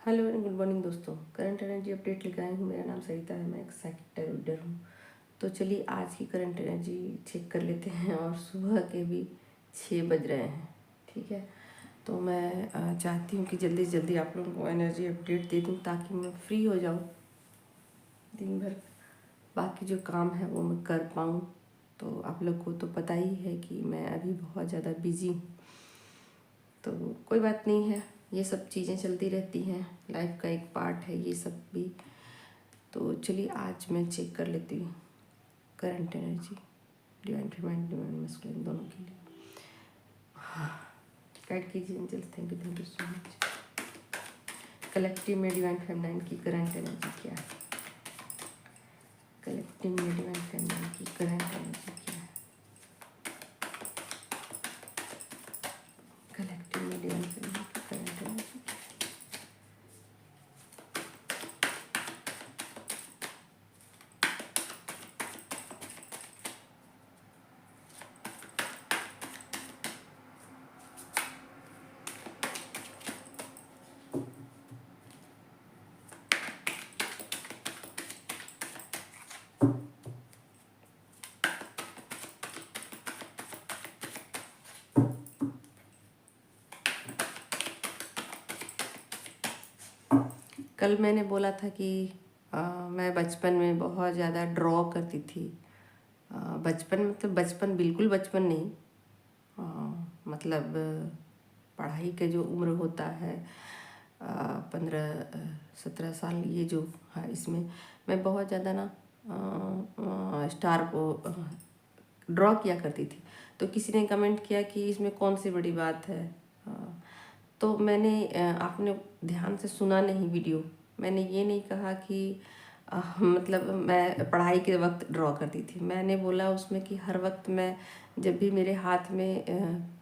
Hello and good morning दोस्तों। Current energy update लेकर आई हूँ। मेरा नाम सरिता है, मैं एक साइकिक टैरो रीडर हूँ। तो चलिए आज की करंट एनर्जी चेक कर लेते हैं। और सुबह के भी 6 बज रहे हैं, ठीक है। तो मैं चाहती हूँ कि जल्दी से जल्दी आप लोगों को एनर्जी अपडेट दे दूँ ताकि मैं फ्री हो जाऊँ, दिन भर बाकी जो काम है वो मैं कर पाऊँ। तो आप लोग को तो पता ही है कि मैं अभी बहुत ज़्यादा बिज़ी हूँ, तो कोई बात नहीं है, ये सब चीज़ें चलती रहती हैं, लाइफ का एक पार्ट है ये सब भी। तो चलिए आज मैं चेक कर लेती हूँ current energy divine feminine divine masculine दोनों के लिए। गाइड कीजिए angels, thank you so much. Collective में डिवाइन फेमाइन की करंट एनर्जी क्या है? कलेक्टिव में डिवाइन फेमाइन की करंट एनर्जी क्या है? कलेक्टिव में डिवाइन फेमाइन की करंट एनर्जी। कल मैंने बोला था कि मैं बचपन में बहुत ज़्यादा ड्रॉ करती थी। बचपन मतलब बचपन बिल्कुल बचपन नहीं, मतलब पढ़ाई के जो उम्र होता है 15-17 साल, ये जो है इसमें मैं बहुत ज़्यादा ना स्टार को ड्रॉ किया करती थी। तो किसी ने कमेंट किया कि इसमें कौन सी बड़ी बात है। तो मैंने आपने ध्यान से सुना नहीं वीडियो। मैंने ये नहीं कहा कि मतलब मैं पढ़ाई के वक्त ड्रॉ करती थी। मैंने बोला उसमें कि हर वक्त मैं जब भी मेरे हाथ में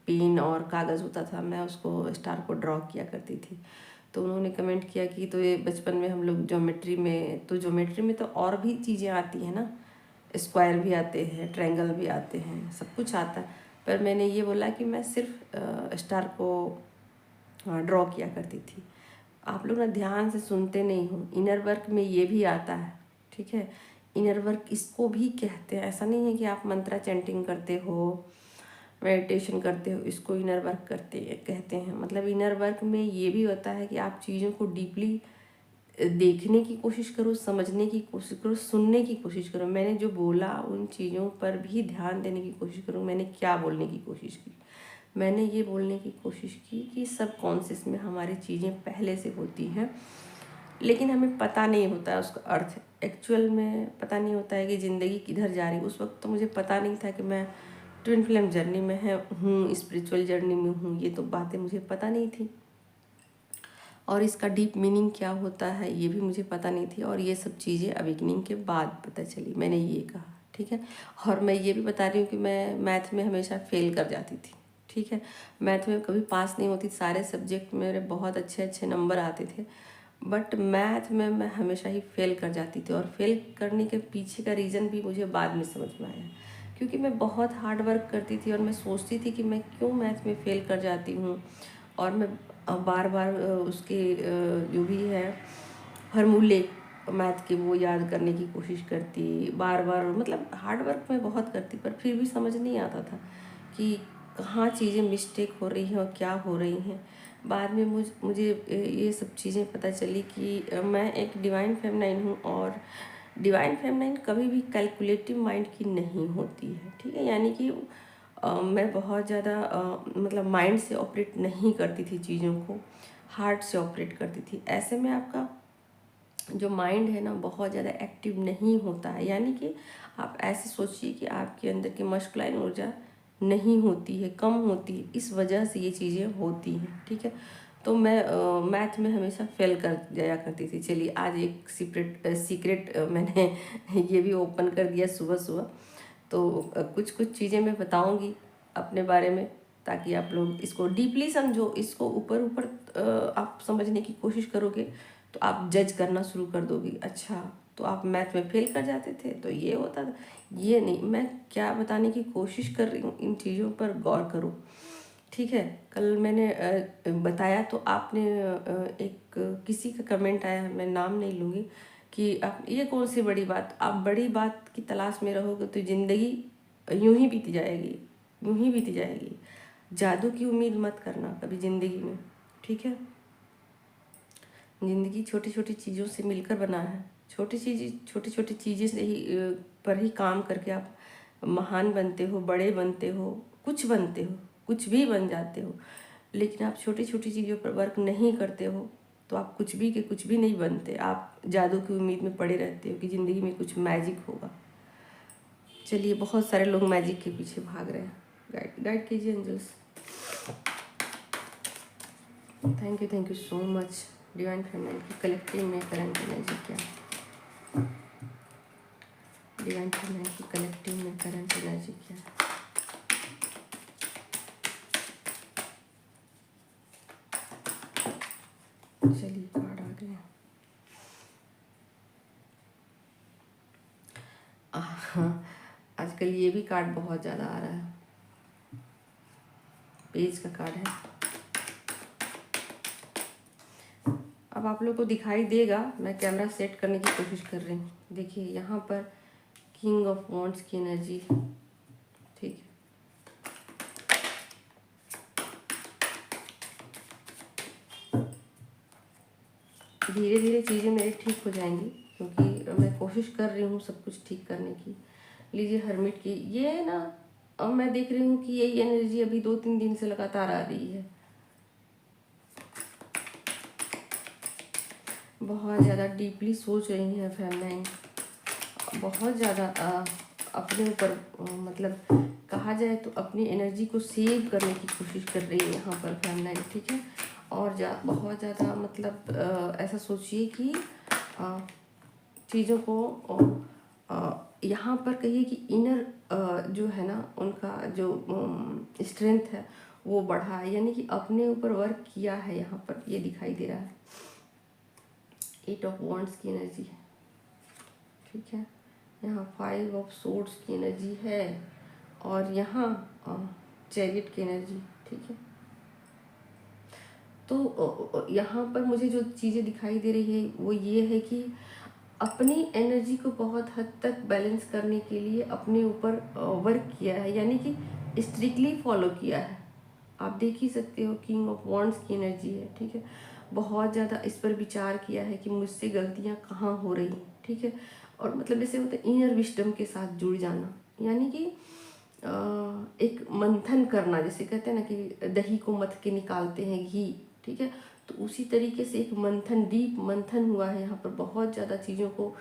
पेन और कागज़ होता था मैं उसको स्टार को ड्रॉ किया करती थी। तो उन्होंने कमेंट किया कि तो ये बचपन में हम लोग ज्योमेट्री में तो और भी चीज़ें आती हैं ना, स्क्वायर भी आते हैं, ट्रायंगल भी आते हैं, सब कुछ आता है। पर मैंने ये बोला कि मैं सिर्फ स्टार को ड्रॉ किया करती थी। आप लोग ना ध्यान से सुनते नहीं हो। इनर वर्क में ये भी आता है, ठीक है। इनर वर्क इसको भी कहते हैं। ऐसा नहीं है कि आप मंत्रा चैंटिंग करते हो, मेडिटेशन करते हो, इसको इनर वर्क कहते हैं। मतलब इनर वर्क में ये भी होता है कि आप चीज़ों को डीपली देखने की कोशिश करो, समझने की कोशिश करो, सुनने की कोशिश करो। मैंने जो बोला उन चीज़ों पर भी ध्यान देने की कोशिश करो। मैंने क्या बोलने की कोशिश की? मैंने ये बोलने की कोशिश की कि सबकॉन्शियस में हमारी चीज़ें पहले से होती हैं, लेकिन हमें पता नहीं होता है उसका अर्थ। एक्चुअल में पता नहीं होता है कि ज़िंदगी किधर जा रही है। उस वक्त तो मुझे पता नहीं था कि मैं ट्विन फ्लेम जर्नी में हूँ, स्पिरिचुअल जर्नी में हूँ। ये तो बातें मुझे पता नहीं थी, और इसका डीप मीनिंग क्या होता है ये भी मुझे पता नहीं थी। और ये सब चीज़ें अवेकनिंग के बाद पता चली। मैंने ये कहा, ठीक है। और मैं ये भी बता रही हूँ कि मैं मैथ में हमेशा फेल कर जाती थी, ठीक है। मैथ में कभी पास नहीं होती। सारे सब्जेक्ट में मेरे बहुत अच्छे अच्छे नंबर आते थे, बट मैथ में मैं हमेशा ही फेल कर जाती थी। और फेल करने के पीछे का रीज़न भी मुझे बाद में समझ में आया, क्योंकि मैं बहुत हार्ड वर्क करती थी और मैं सोचती थी कि मैं क्यों मैथ में फ़ेल कर जाती हूँ। और मैं बार बार उसके जो भी है फार्मूले मैथ के वो याद करने की कोशिश करती, बार बार मतलब हार्ड वर्क मैं बहुत करती, पर फिर भी समझ नहीं आता था कि कहाँ चीज़ें मिस्टेक हो रही हैं और क्या हो रही हैं। बाद में मुझे ये सब चीज़ें पता चली कि मैं एक डिवाइन फेमिनाइन हूँ, और डिवाइन फेमिनाइन कभी भी कैलकुलेटिव माइंड की नहीं होती है, ठीक है। यानी कि मैं बहुत ज़्यादा मतलब माइंड से ऑपरेट नहीं करती थी, चीज़ों को हार्ट से ऑपरेट करती थी। ऐसे में आपका जो माइंड है ना बहुत ज़्यादा एक्टिव नहीं होता है। यानी कि आप ऐसे सोचिए कि आपके अंदर की मस्कुलाइन ऊर्जा नहीं होती है, कम होती है, इस वजह से ये चीज़ें होती हैं, ठीक है। तो मैं मैथ में हमेशा फेल कर जाया करती थी। चलिए आज एक सीक्रेट मैंने ये भी ओपन कर दिया सुबह सुबह। तो कुछ कुछ चीज़ें मैं बताऊंगी अपने बारे में, ताकि आप लोग इसको डीपली समझो। इसको ऊपर ऊपर आप समझने की कोशिश करोगे तो आप जज करना शुरू कर दोगे। अच्छा, तो आप मैथ में फेल कर जाते थे तो ये होता था। ये नहीं, मैं क्या बताने की कोशिश कर रही हूँ इन चीज़ों पर गौर करो, ठीक है। कल मैंने बताया तो आपने एक किसी का कमेंट आया है, मैं नाम नहीं लूँगी, कि आप ये कौन सी बड़ी बात, आप बड़ी बात की तलाश में रहोगे तो ज़िंदगी यूं ही बीती जाएगी, यूं ही बीती जाएगी। जादू की उम्मीद मत करना कभी ज़िंदगी में, ठीक है। ज़िंदगी छोटी छोटी चीज़ों से मिलकर बना है। छोटी छोटी चीज़ें से ही पर ही काम करके आप महान बनते हो, बड़े बनते हो, कुछ बनते हो, कुछ भी बन जाते हो। लेकिन आप छोटी छोटी चीज़ों पर वर्क नहीं करते हो तो आप कुछ भी के कुछ भी नहीं बनते। आप जादू की उम्मीद में पड़े रहते हो कि ज़िंदगी में कुछ मैजिक होगा। चलिए, बहुत सारे लोग मैजिक के पीछे भाग रहे हैं। गाइड गाइड कीजिए angels. Thank you so much. Divine feminine की कलेक्टिव में करंट एनर्जी क्या है? डिवाइन फेमिनिन की कलेक्टिव में करंट एनर्जी क्या है? चलिए, कार्ड आ गए। आजकल ये भी कार्ड बहुत ज़्यादा आ रहा है। पेज का कार्ड है। अब आप लोग को दिखाई देगा, मैं कैमरा सेट करने की कोशिश कर रही हूँ। देखिए यहाँ पर किंग ऑफ वॉन्ड्स की एनर्जी, ठीक है। धीरे धीरे चीज़ें मेरी ठीक हो जाएंगी क्योंकि मैं कोशिश कर रही हूँ सब कुछ ठीक करने की। लीजिए हर्मिट की, ये ना अब मैं देख रही हूँ कि यही एनर्जी अभी 2-3 दिन से लगातार आ रही है। बहुत ज़्यादा डीपली सोच रही हैं फेमिनाइन, बहुत ज़्यादा अपने ऊपर मतलब कहा जाए तो अपनी एनर्जी को सेव करने की कोशिश कर रही है यहाँ पर फेमिनाइन, ठीक है। और बहुत ज़्यादा मतलब ऐसा सोचिए कि चीज़ों को यहाँ पर कहिए कि इनर जो है ना उनका जो स्ट्रेंथ है वो बढ़ा है, यानी कि अपने ऊपर वर्क किया है। यहाँ पर ये दिखाई दे रहा है 8 ऑफ वॉन्ड्स की एनर्जी, ठीक है। यहाँ 5 ऑफ सोर्ड्स की एनर्जी है और यहाँ चैरियट की एनर्जी, ठीक है। तो यहाँ पर मुझे जो चीज़ें दिखाई दे रही है वो ये है कि अपनी एनर्जी को बहुत हद तक बैलेंस करने के लिए अपने ऊपर वर्क किया है, यानी कि स्ट्रिक्टली फॉलो किया है। आप देख ही सकते हो किंग ऑफ वॉन्ड्स की एनर्जी है, ठीक है। बहुत ज़्यादा इस पर विचार किया है कि मुझसे गलतियाँ कहाँ हो रही हैं, ठीक है। और मतलब जैसे होता है इनर विस्डम के साथ जुड़ जाना, यानी कि एक मंथन करना, जैसे कहते हैं ना कि दही को मथ के निकालते हैं घी, ठीक है। तो उसी तरीके से एक मंथन, डीप मंथन हुआ है। यहाँ पर बहुत ज़्यादा चीज़ों को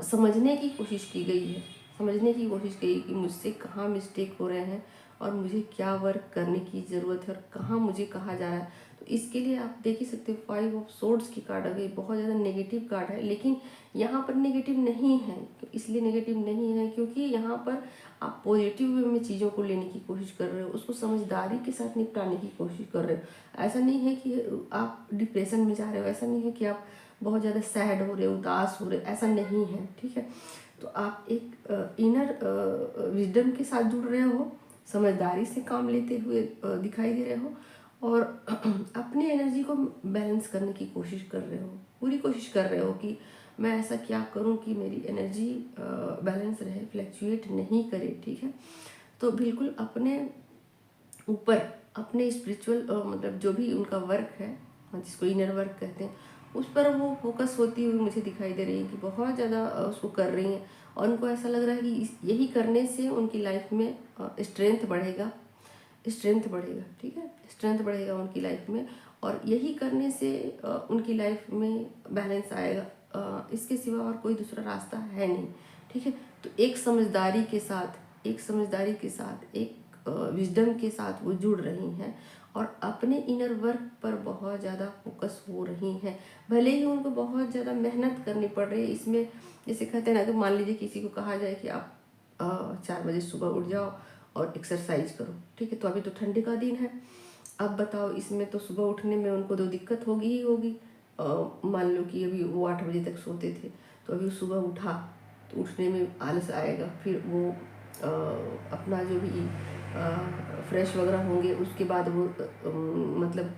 समझने की कोशिश की गई है, समझने की कोशिश की कि मुझसे कहाँ मिस्टेक हो रहे हैं और मुझे क्या वर्क करने की ज़रूरत है और कहाँ मुझे कहा जा रहा है। तो इसके लिए आप देख ही सकते हो 5 ऑफ सोर्ड्स की कार्ड आ गई, बहुत ज़्यादा नेगेटिव कार्ड है। लेकिन यहाँ पर नेगेटिव नहीं है, तो इसलिए नेगेटिव नहीं है क्योंकि यहाँ पर आप पॉजिटिव वे में चीज़ों को लेने की कोशिश कर रहे हो, उसको समझदारी के साथ निपटाने की कोशिश कर रहे हो। ऐसा नहीं है कि आप डिप्रेशन में जा रहे हो, ऐसा नहीं है कि आप बहुत ज़्यादा सैड हो रहे हो, उदास हो रहे हो, ऐसा नहीं है, ठीक है। तो आप एक इनर विजडम के साथ जुड़ रहे हो, समझदारी से काम लेते हुए दिखाई दे रहे हो और अपनी एनर्जी को बैलेंस करने की कोशिश कर रहे हो, पूरी कोशिश कर रहे हो कि मैं ऐसा क्या करूं कि मेरी एनर्जी बैलेंस रहे, फ्लैक्चुएट नहीं करे, ठीक है। तो बिल्कुल अपने ऊपर, अपने स्पिरिचुअल मतलब जो भी उनका वर्क है, जिसको इनर वर्क कहते हैं, उस पर वो फोकस होती हुई मुझे दिखाई दे रही है कि बहुत ज़्यादा उसको कर रही हैं। और उनको ऐसा लग रहा है कि यही करने से उनकी लाइफ में स्ट्रेंथ बढ़ेगा, स्ट्रेंथ बढ़ेगा, ठीक है। स्ट्रेंथ बढ़ेगा उनकी लाइफ में और यही करने से उनकी लाइफ में बैलेंस आएगा। इसके सिवा और कोई दूसरा रास्ता है नहीं, ठीक है। तो एक समझदारी के साथ, एक समझदारी के साथ, एक विजडम के साथ वो जुड़ रही हैं और अपने इनर वर्क पर बहुत ज़्यादा फोकस हो रही हैं। भले ही उनको बहुत ज़्यादा मेहनत करनी पड़ रही है इसमें। जैसे कहते हैं ना कि मान लीजिए किसी को कहा जाए कि आप 4 बजे सुबह उठ जाओ और एक्सरसाइज करो, ठीक है। तो अभी तो ठंडी का दिन है, अब बताओ इसमें तो सुबह उठने में उनको तो दिक्कत होगी ही होगी। मान लो कि अभी वो 8 बजे तक सोते थे तो अभी सुबह उठा तो उठने में आलस आएगा, फिर वो अपना जो भी फ्रेश वगैरह होंगे, उसके बाद वो मतलब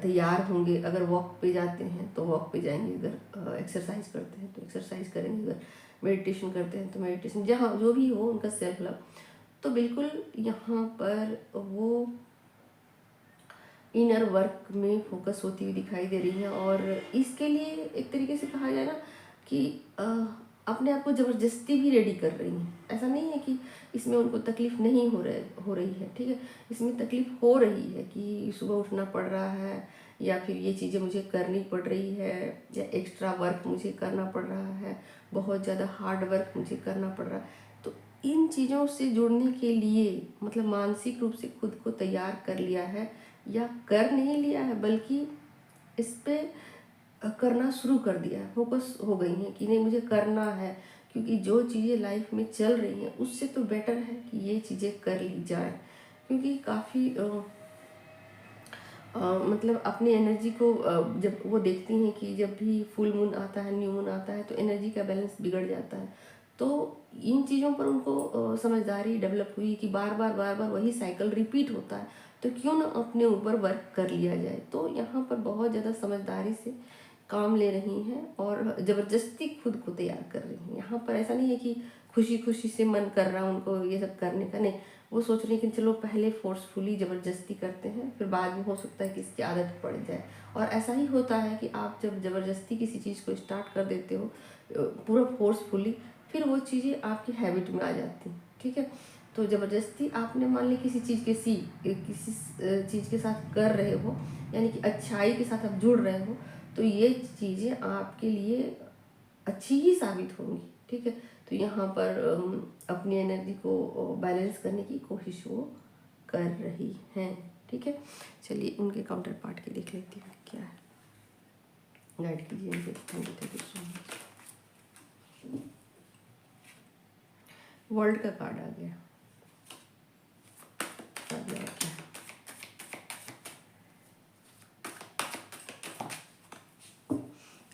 तैयार होंगे। अगर वॉक पे जाते हैं तो वॉक पे जाएंगे, अगर एक्सरसाइज करते हैं तो एक्सरसाइज करेंगे, अगर मेडिटेशन करते हैं तो मेडिटेशन, जहाँ जो भी हो उनका सेल्फ लव। तो बिल्कुल यहाँ पर वो इनर वर्क में फोकस होती हुई दिखाई दे रही है। और इसके लिए एक तरीके से कहा जाए ना कि अपने आप को ज़बरदस्ती भी रेडी कर रही हैं। ऐसा नहीं है कि इसमें उनको तकलीफ़ नहीं हो रही है, ठीक है, इसमें तकलीफ़ हो रही है कि सुबह उठना पड़ रहा है, या फिर ये चीज़ें मुझे करनी पड़ रही है, या एक्स्ट्रा वर्क मुझे करना पड़ रहा है, बहुत ज़्यादा हार्ड वर्क मुझे करना पड़ रहा है। तो इन चीज़ों से जुड़ने के लिए मतलब मानसिक रूप से खुद को तैयार कर लिया है, या कर नहीं लिया है बल्कि इस पे करना शुरू कर दिया है, फोकस हो गई हैं कि नहीं मुझे करना है, क्योंकि जो चीज़ें लाइफ में चल रही हैं उससे तो बेटर है कि ये चीज़ें कर ली जाए। क्योंकि काफ़ी मतलब अपनी एनर्जी को जब वो देखती हैं कि जब भी फुल मून आता है, न्यू मून आता है, तो एनर्जी का बैलेंस बिगड़ जाता है। तो इन चीज़ों पर उनको समझदारी डेवलप हुई कि बार बार वही साइकिल रिपीट होता है, तो क्यों ना अपने ऊपर वर्क कर लिया जाए। तो यहाँ पर बहुत ज़्यादा समझदारी से काम ले रही हैं और ज़बरदस्ती खुद को तैयार कर रही हैं। यहाँ पर ऐसा नहीं है कि खुशी खुशी से मन कर रहा है उनको ये सब करने का, नहीं, वो सोच रही है कि चलो पहले फोर्सफुली ज़बरदस्ती करते हैं, फिर बाद में हो सकता है कि इसकी आदत पड़ जाए। और ऐसा ही होता है कि आप जब ज़बरदस्ती किसी चीज़ को स्टार्ट कर देते हो पूरा फोर्सफुली, फिर वो चीज़ें आपकी हैबिट में आ जाती हैं, ठीक है। तो ज़बरदस्ती आपने मान ली किसी चीज़ किसी चीज़ के साथ कर रहे हो, यानी कि अच्छाई के साथ आप जुड़ रहे हो, तो ये चीज़ें आपके लिए अच्छी ही साबित होंगी, ठीक है। तो यहाँ पर अपनी एनर्जी को बैलेंस करने की कोशिश वो कर रही हैं, ठीक है। चलिए उनके काउंटर पार्ट के देख लेती हूँ क्या है, गाइड कीजिए इनके। Thank you so much. World का कार्ड आ गया,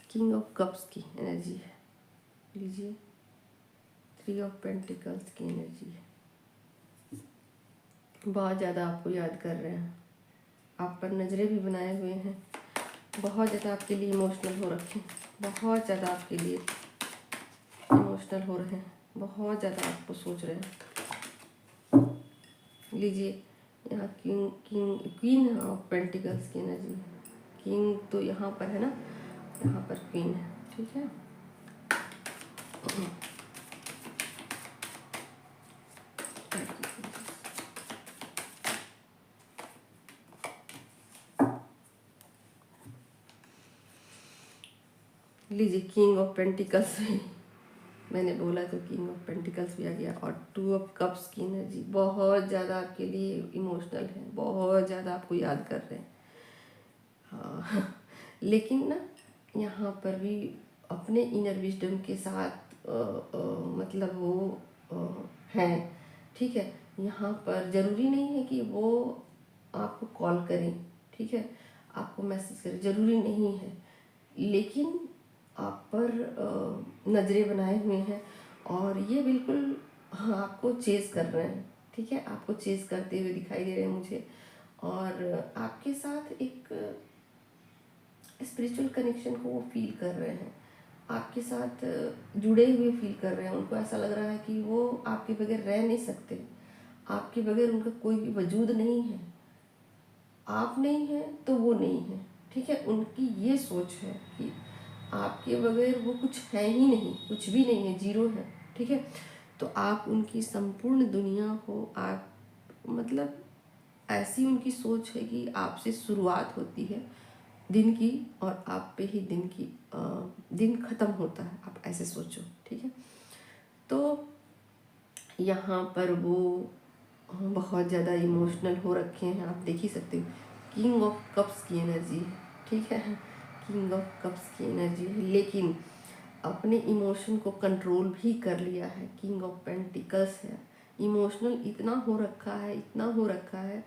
किंग ऑफ कप्स की एनर्जी है, लीजिए। 3 ऑफ पेंटिकल्स की एनर्जी है, बहुत ज़्यादा आपको याद कर रहे हैं, आप पर नज़रें भी बनाए हुए हैं, बहुत ज़्यादा आपके लिए इमोशनल हो रखे हैं, बहुत ज़्यादा आपके लिए इमोशनल हो रहे हैं, बहुत ज़्यादा आपको सोच रहे हैं। लीजिए यहाँ क्वीन ऑफ पेंटिकल्स की एनर्जी है। किंग तो यहाँ पर है ना, यहाँ पर क्वीन है, ठीक है। लीजिए किंग ऑफ पेंटिकल्स भी मैंने बोला तो किंग ऑफ पेंटिकल्स भी आ गया, और 2 ऑफ कप्स की एनर्जी बहुत ज़्यादा आपके लिए इमोशनल है, बहुत ज़्यादा आपको याद कर रहे हैं। हाँ लेकिन ना यहाँ पर भी अपने इनर विजडम के साथ मतलब वो हैं, ठीक है। यहाँ पर ज़रूरी नहीं है कि वो आपको कॉल करें, ठीक है, आपको मैसेज करें, ज़रूरी नहीं है, लेकिन आप पर नज़रें बनाए हुए हैं और ये बिल्कुल हाँ आपको चेज़ कर रहे हैं, ठीक है, आपको चेज़ करते हुए दिखाई दे रहे हैं मुझे। और आपके साथ एक स्पिरिचुअल कनेक्शन को वो फील कर रहे हैं, आपके साथ जुड़े हुए फील कर रहे हैं। उनको ऐसा लग रहा है कि वो आपके बगैर रह नहीं सकते, आपके बगैर उनका कोई भी वजूद नहीं है, आप नहीं हैं तो वो नहीं है, ठीक है। उनकी ये सोच है कि आपके बगैर वो कुछ है ही नहीं, कुछ भी नहीं है, जीरो है, ठीक है। तो आप उनकी संपूर्ण दुनिया हो, आप मतलब ऐसी उनकी सोच है कि आपसे शुरुआत होती है दिन की और आप पे ही दिन ख़त्म होता है, आप ऐसे सोचो, ठीक है। तो यहाँ पर वो बहुत ज़्यादा इमोशनल हो रखे हैं, आप देख ही सकते हो। किंग ऑफ कप्स की एनर्जी है, ठीक है, किंग ऑफ कप्स की एनर्जी है, लेकिन अपने इमोशन को कंट्रोल भी कर लिया है। किंग ऑफ पेंटिकल्स है, इमोशनल इतना हो रखा है, इतना हो रखा है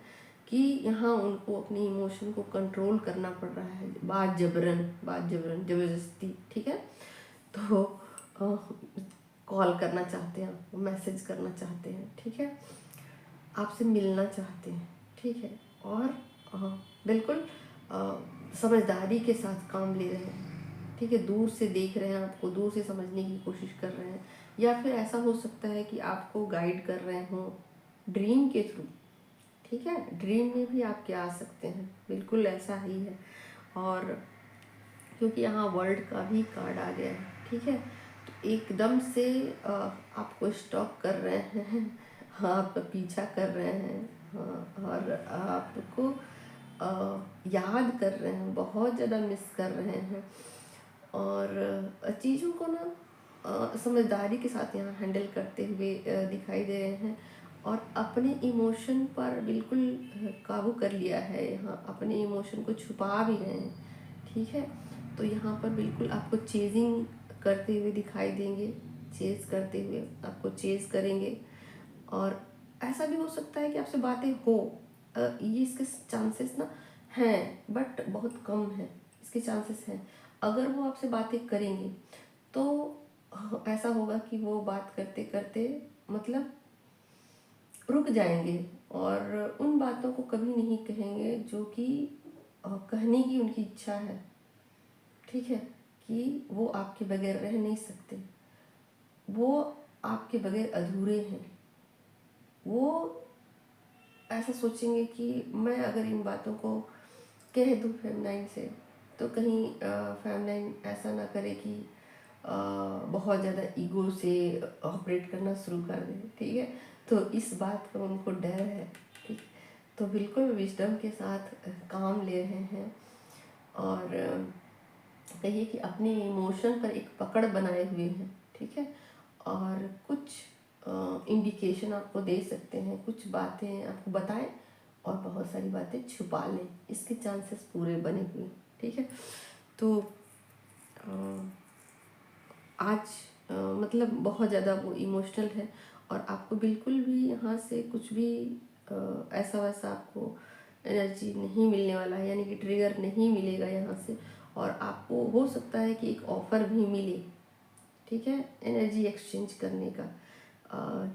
कि यहाँ उनको अपने इमोशन को कंट्रोल करना पड़ रहा है, बात जबरन ज़बरदस्ती, ठीक है। तो कॉल करना चाहते हैं, आपको मैसेज करना चाहते हैं, ठीक है, आपसे मिलना चाहते हैं, ठीक है, और बिल्कुल समझदारी के साथ काम ले रहे हैं, ठीक है, दूर से देख रहे हैं आपको, दूर से समझने की कोशिश कर रहे हैं, या फिर ऐसा हो सकता है कि आपको गाइड कर रहे हों ड्रीम के थ्रू, ठीक है, ड्रीम में भी आपके आ सकते हैं, बिल्कुल ऐसा ही है। और क्योंकि यहाँ वर्ल्ड का भी कार्ड आ गया है, ठीक है, तो एकदम से आपको स्टॉक कर रहे हैं, हाँ, आपका पीछा कर रहे हैं, हाँ, और आपको याद कर रहे हैं, बहुत ज़्यादा मिस कर रहे हैं, और चीज़ों को ना समझदारी के साथ यहाँ हैंडल करते हुए दिखाई दे रहे हैं, और अपने इमोशन पर बिल्कुल काबू कर लिया है, यहाँ अपने इमोशन को छुपा भी रहे हैं, ठीक है, तो यहाँ पर बिल्कुल आपको चेजिंग करते हुए दिखाई देंगे, चेज करते हुए आपको चेज करेंगे, और ऐसा भी हो सकता है कि आपसे बातें हो, ये इसके चांसेस ना हैं, बट बहुत कम है, इसके चांसेस हैं। अगर वो आपसे बातें करेंगे तो ऐसा होगा कि वो बात करते करते मतलब रुक जाएंगे, और उन बातों को कभी नहीं कहेंगे जो कि कहने की उनकी इच्छा है, ठीक है, कि वो आपके बगैर रह नहीं सकते, वो आपके बगैर अधूरे हैं, वो ऐसा सोचेंगे कि मैं अगर इन बातों को कह दूँ फेमनाइन से, तो कहीं फेमनाइन ऐसा ना करे कि बहुत ज़्यादा ईगो से ऑपरेट करना शुरू कर दे, ठीक है, तो इस बात का उनको डर है, ठीक, तो बिल्कुल विजडम के साथ काम ले रहे हैं, और कहिए कि अपने इमोशन पर एक पकड़ बनाए हुए हैं, ठीक है, और कुछ इंडिकेशन आपको दे सकते हैं, कुछ बातें आपको बताएं, और बहुत सारी बातें छुपा लें, इसके चांसेस पूरे बने हुए हैं, ठीक है। तो आज मतलब बहुत ज़्यादा वो इमोशनल है, और आपको बिल्कुल भी यहाँ से कुछ भी ऐसा वैसा आपको एनर्जी नहीं मिलने वाला है, यानी कि ट्रिगर नहीं मिलेगा यहाँ से, और आपको हो सकता है कि एक ऑफ़र भी मिले, ठीक है, एनर्जी एक्सचेंज करने का,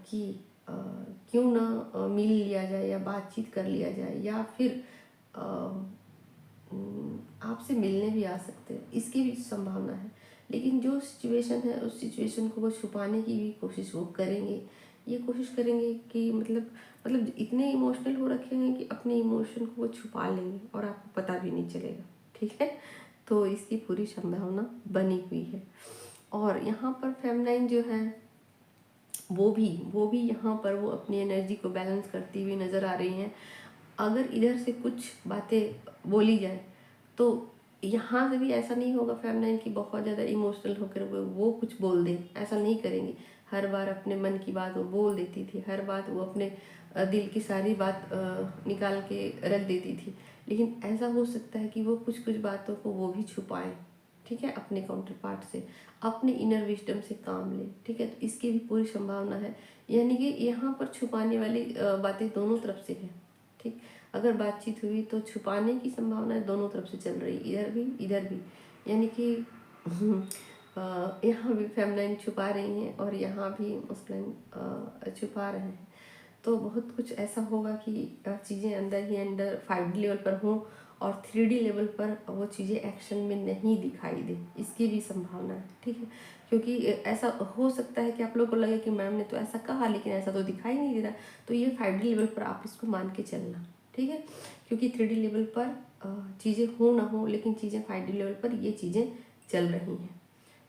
कि क्यों ना मिल लिया जाए या बातचीत कर लिया जाए, या फिर आपसे मिलने भी आ सकते हैं, इसकी भी संभावना है। लेकिन जो सिचुएशन है उस सिचुएशन को वो छुपाने की भी कोशिश वो करेंगे, ये कोशिश करेंगे कि मतलब इतने इमोशनल हो रखे हैं कि अपने इमोशन को वो छुपा लेंगे और आपको पता भी नहीं चलेगा, ठीक है, तो इसकी पूरी संभावना बनी हुई है। और यहाँ पर फेमनाइन जो है वो भी यहाँ पर वो अपनी एनर्जी को बैलेंस करती हुई नज़र आ रही हैं। अगर इधर से कुछ बातें बोली जाए तो यहाँ से भी ऐसा नहीं होगा फेमनाइन की बहुत ज़्यादा इमोशनल होकर वो कुछ बोल दें, ऐसा नहीं करेंगी। हर बार अपने मन की बात वो बोल देती थी, हर बात वो अपने दिल की सारी बात निकाल के रख देती थी, लेकिन ऐसा हो सकता है कि वो कुछ कुछ बातों को वो भी छुपाएं, ठीक है, अपने काउंटर पार्ट से, अपने इनर विजडम से काम लें, ठीक है, तो इसकी भी पूरी संभावना है। यानी कि यहाँ पर छुपाने वाली बातें दोनों तरफ से हैं, ठीक, अगर बातचीत हुई तो छुपाने की संभावना दोनों तरफ से चल रही, इधर भी, यानी कि यहाँ भी फेमनाइन छुपा रही हैं और यहाँ भी मस्कुलाइन छुपा रहे हैं। तो बहुत कुछ ऐसा होगा कि चीज़ें अंदर ही अंदर 5D लेवल पर हों और 3D लेवल पर वो चीज़ें एक्शन में नहीं दिखाई दे, इसकी भी संभावना है, ठीक है, क्योंकि ऐसा हो सकता है कि आप लोगों को लगे कि मैम ने तो ऐसा कहा लेकिन ऐसा तो दिखाई नहीं दे रहा, तो ये 5D लेवल पर आप इसको मान के चलना, ठीक है, क्योंकि 3D लेवल पर चीज़ें हो ना हो लेकिन चीज़ें 5D लेवल पर ये चीज़ें चल रही हैं,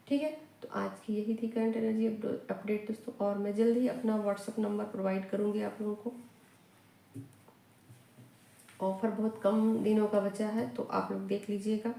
ठीक है। तो आज की यही थी करंट एनर्जी अपडेट दोस्तों, और मैं जल्द ही अपना व्हाट्सअप नंबर प्रोवाइड करूँगी आप लोगों को। ऑफ़र बहुत कम दिनों का बचा है तो आप लोग देख लीजिएगा।